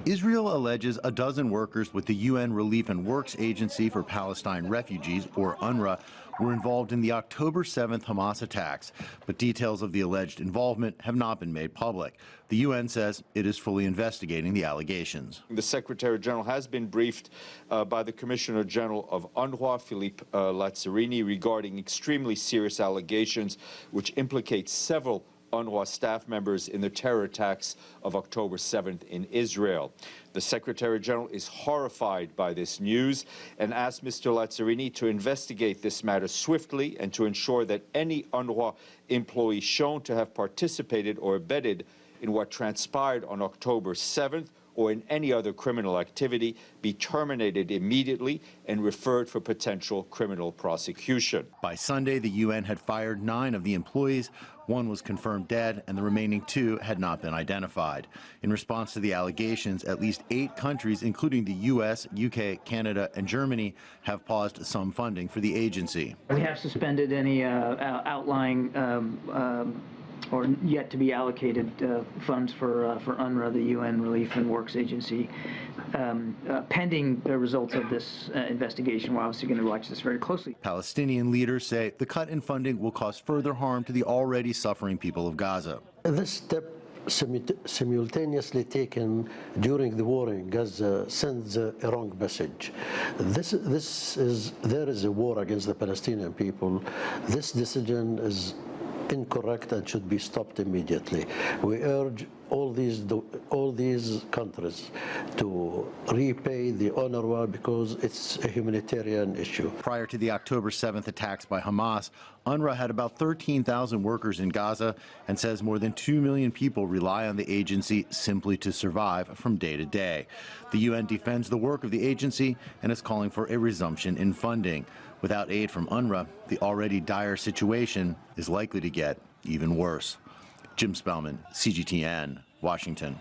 Israel alleges a dozen workers with the UN Relief and Works Agency for Palestine Refugees, or UNRWA, were involved in the October 7th Hamas attacks, but details of the alleged involvement have not been made public. The UN says it is fully investigating the allegations. The Secretary General has been briefed by the Commissioner General of UNRWA, Philippe Lazzarini, regarding extremely serious allegations which implicate several UNRWA staff members in the terror attacks of October 7th in Israel. The Secretary General is horrified by this news and asked Mr. Lazzarini to investigate this matter swiftly and to ensure that any UNRWA employee shown to have participated or abetted in what transpired on October 7th or in any other criminal activity be terminated immediately and referred for potential criminal prosecution. By Sunday, the UN had fired 9 of the employees. 1 was confirmed dead, and the remaining 2 had not been identified. In response to the allegations, at least 8 countries, including the US, UK, Canada, and Germany, have paused some funding for the agency. We have suspended any outlying or yet to be allocated funds for UNRWA, the UN Relief and Works Agency. Pending the results of this investigation, we're obviously going to watch this very closely. Palestinian leaders say the cut in funding will cause further harm to the already suffering people of Gaza. This step simultaneously taken during the war in Gaza sends a wrong message. There is a war against the Palestinian people. This decision is incorrect and should be stopped immediately. We urge all these countries to repay the UNRWA because it's a humanitarian issue. Prior to the October 7th attacks by Hamas, UNRWA had about 13,000 workers in Gaza and says more than 2 million people rely on the agency simply to survive from day to day. The UN defends the work of the agency and is calling for a resumption in funding. Without aid from UNRWA, the already dire situation is likely to get even worse. Jim Spellman, CGTN, Washington.